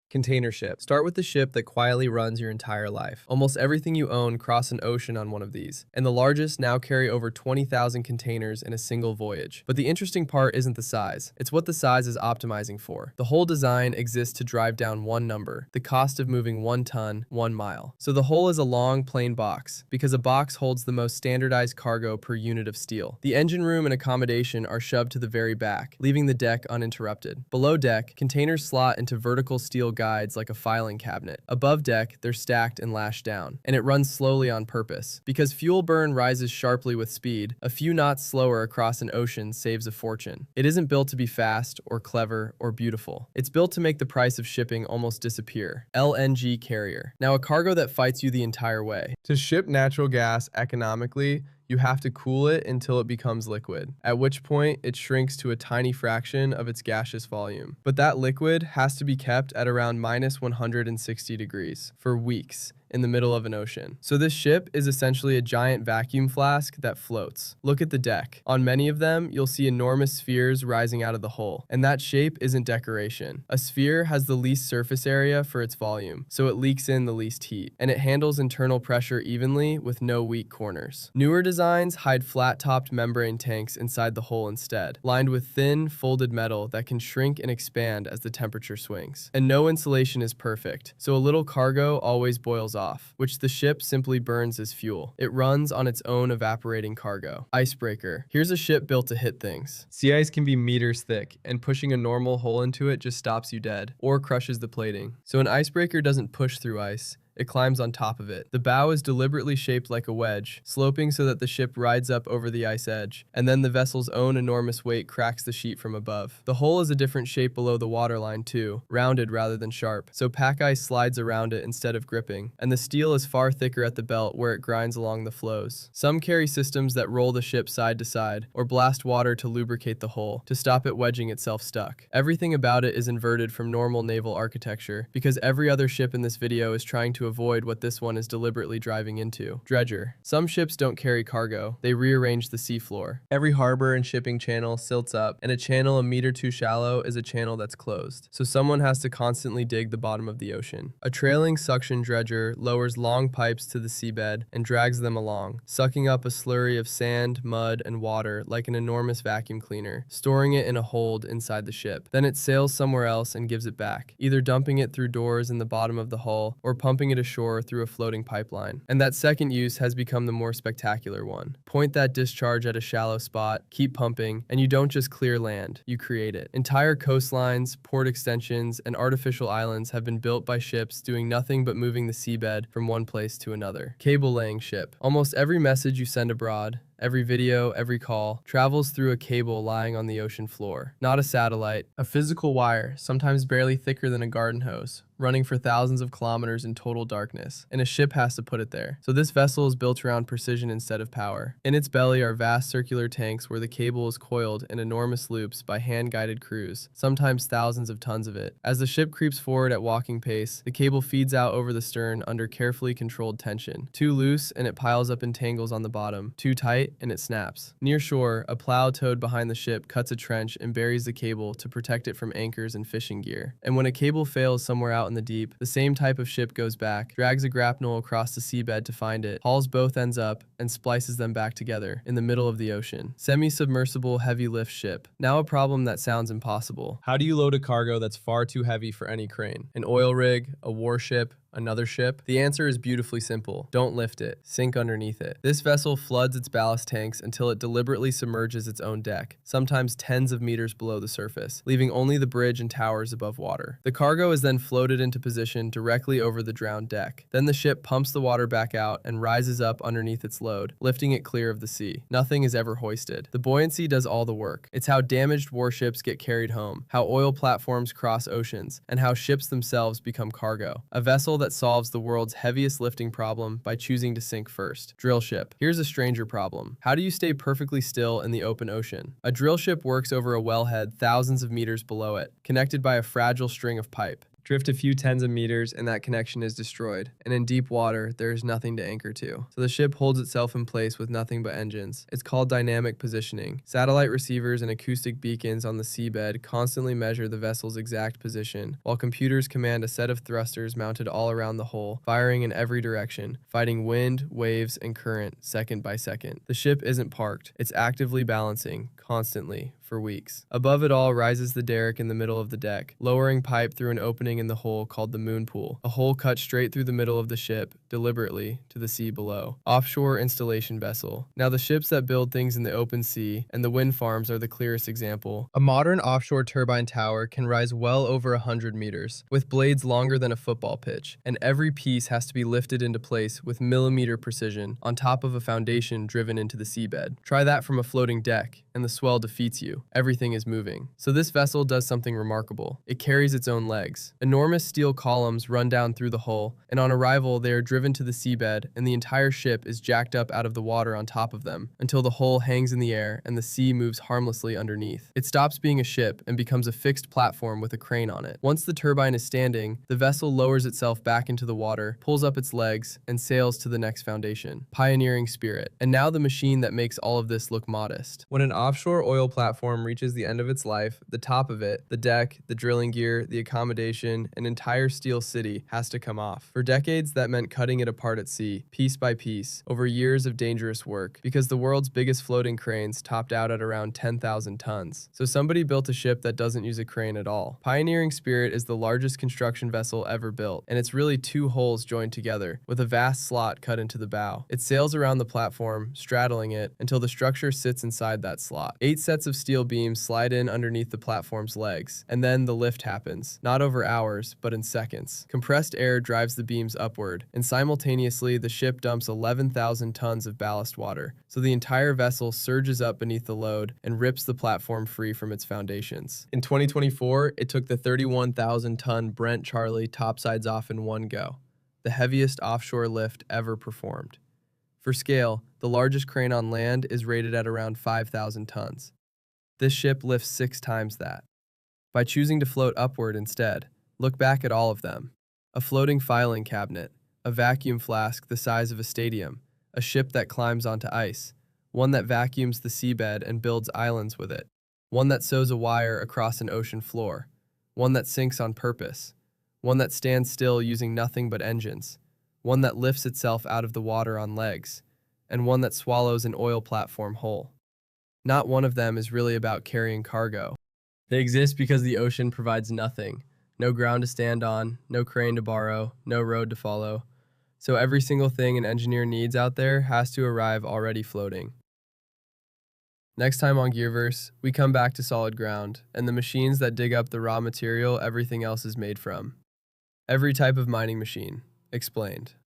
Container ship. Start with the ship that quietly runs your entire life. Almost everything you own cross an ocean on one of these, and the largest now carry over 20,000 containers in a single voyage. But the interesting part isn't the size, it's what the size is optimizing for. The whole design exists to drive down one number, the cost of moving 1 ton, 1 mile. So the hull is a long, plain box, because a box holds the most standardized cargo per unit of steel. The engine room and accommodation are shoved to the very back, leaving the deck uninterrupted. Below deck, containers slot into vertical steel guides like a filing cabinet. Above deck, they're stacked and lashed down, and it runs slowly on purpose. Because fuel burn rises sharply with speed, a few knots slower across an ocean saves a fortune. It isn't built to be fast, or clever, or beautiful. It's built to make the price of shipping almost disappear. LNG Carrier. Now, a cargo that fights you the entire way. To ship natural gas economically, you have to cool it until it becomes liquid, at which point it shrinks to a tiny fraction of its gaseous volume. But that liquid has to be kept at around minus 160 degrees for weeks in the middle of an ocean. So this ship is essentially a giant vacuum flask that floats. Look at the deck. On many of them, you'll see enormous spheres rising out of the hull, and that shape isn't decoration. A sphere has the least surface area for its volume, so it leaks in the least heat, and it handles internal pressure evenly with no weak corners. Newer designs hide flat-topped membrane tanks inside the hull instead, lined with thin, folded metal that can shrink and expand as the temperature swings. And no insulation is perfect, so a little cargo always boils off, which the ship simply burns as fuel. It runs on its own evaporating cargo. Icebreaker. Here's a ship built to hit things. Sea ice can be meters thick, and pushing a normal hole into it just stops you dead, or crushes the plating. So an icebreaker doesn't push through ice, it climbs on top of it. The bow is deliberately shaped like a wedge, sloping so that the ship rides up over the ice edge, and then the vessel's own enormous weight cracks the sheet from above. The hull is a different shape below the waterline too, rounded rather than sharp, so pack ice slides around it instead of gripping, and the steel is far thicker at the belt where it grinds along the flows. Some carry systems that roll the ship side to side, or blast water to lubricate the hull, to stop it wedging itself stuck. Everything about it is inverted from normal naval architecture, because every other ship in this video is trying to avoid what this one is deliberately driving into. Dredger. Some ships don't carry cargo, they rearrange the seafloor. Every harbor and shipping channel silts up, and a channel a meter too shallow is a channel that's closed, so someone has to constantly dig the bottom of the ocean. A trailing suction dredger lowers long pipes to the seabed and drags them along, sucking up a slurry of sand, mud, and water like an enormous vacuum cleaner, storing it in a hold inside the ship. Then it sails somewhere else and gives it back, either dumping it through doors in the bottom of the hull or pumping it ashore through a floating pipeline. And that second use has become the more spectacular one. Point that discharge at a shallow spot, keep pumping, and you don't just clear land, you create it. Entire coastlines, port extensions, and artificial islands have been built by ships doing nothing but moving the seabed from one place to another. Cable laying ship. Almost every message you send abroad, every video, every call, travels through a cable lying on the ocean floor. Not a satellite, a physical wire, sometimes barely thicker than a garden hose, running for thousands of kilometers in total darkness, and a ship has to put it there. So this vessel is built around precision instead of power. In its belly are vast circular tanks where the cable is coiled in enormous loops by hand-guided crews, sometimes thousands of tons of it. As the ship creeps forward at walking pace, the cable feeds out over the stern under carefully controlled tension. Too loose and it piles up in tangles on the bottom. Too tight and it snaps. Near shore, a plow towed behind the ship cuts a trench and buries the cable to protect it from anchors and fishing gear. And when a cable fails somewhere out in the deep, the same type of ship goes back, drags a grapnel across the seabed to find it, hauls both ends up, and splices them back together in the middle of the ocean. Semi-submersible heavy lift ship. Now a problem that sounds impossible. How do you load a cargo that's far too heavy for any crane? An oil rig, a warship, another ship? The answer is beautifully simple. Don't lift it. Sink underneath it. This vessel floods its ballast tanks until it deliberately submerges its own deck, sometimes tens of meters below the surface, leaving only the bridge and towers above water. The cargo is then floated into position directly over the drowned deck. Then the ship pumps the water back out and rises up underneath its load, lifting it clear of the sea. Nothing is ever hoisted. The buoyancy does all the work. It's how damaged warships get carried home, how oil platforms cross oceans, and how ships themselves become cargo. A vessel that solves the world's heaviest lifting problem by choosing to sink first. Drillship. Here's a stranger problem. How do you stay perfectly still in the open ocean? A drillship works over a wellhead thousands of meters below it, connected by a fragile string of pipe. Drift a few tens of meters and that connection is destroyed. And in deep water, there is nothing to anchor to. So the ship holds itself in place with nothing but engines. It's called dynamic positioning. Satellite receivers and acoustic beacons on the seabed constantly measure the vessel's exact position, while computers command a set of thrusters mounted all around the hull, firing in every direction, fighting wind, waves, and current second by second. The ship isn't parked. It's actively balancing, constantly, for weeks. Above it all rises the derrick in the middle of the deck, lowering pipe through an opening in the hull called the moon pool, a hole cut straight through the middle of the ship, deliberately, to the sea below. Offshore installation vessel. Now the ships that build things in the open sea, and the wind farms are the clearest example. A modern offshore turbine tower can rise well over 100 meters, with blades longer than a football pitch, and every piece has to be lifted into place with millimeter precision on top of a foundation driven into the seabed. Try that from a floating deck, and the swell defeats you. Everything is moving. So this vessel does something remarkable. It carries its own legs. Enormous steel columns run down through the hull, and on arrival they are driven to the seabed, and the entire ship is jacked up out of the water on top of them, until the hull hangs in the air and the sea moves harmlessly underneath. It stops being a ship and becomes a fixed platform with a crane on it. Once the turbine is standing, the vessel lowers itself back into the water, pulls up its legs, and sails to the next foundation. Pioneering spirit. And now the machine that makes all of this look modest. When an offshore oil platform reaches the end of its life, the top of it, the deck, the drilling gear, the accommodation, an entire steel city has to come off. For decades, that meant cutting it apart at sea, piece by piece, over years of dangerous work, because the world's biggest floating cranes topped out at around 10,000 tons. So somebody built a ship that doesn't use a crane at all. Pioneering Spirit is the largest construction vessel ever built, and it's really two hulls joined together, with a vast slot cut into the bow. It sails around the platform, straddling it, until the structure sits inside that slot. 8 sets of steel beams slide in underneath the platform's legs, and then the lift happens, not over hours, but in seconds. Compressed air drives the beams upward, and simultaneously the ship dumps 11,000 tons of ballast water, so the entire vessel surges up beneath the load and rips the platform free from its foundations. In 2024, it took the 31,000-ton Brent Charlie topsides off in one go, the heaviest offshore lift ever performed. For scale, the largest crane on land is rated at around 5,000 tons. This ship lifts 6 times that. By choosing to float upward instead, look back at all of them. A floating filing cabinet, a vacuum flask the size of a stadium, a ship that climbs onto ice, one that vacuums the seabed and builds islands with it, one that sews a wire across an ocean floor, one that sinks on purpose, one that stands still using nothing but engines, one that lifts itself out of the water on legs, and one that swallows an oil platform whole. Not one of them is really about carrying cargo. They exist because the ocean provides nothing. No ground to stand on, no crane to borrow, no road to follow. So every single thing an engineer needs out there has to arrive already floating. Next time on Gearverse, we come back to solid ground, and the machines that dig up the raw material everything else is made from. Every type of mining machine. Explained.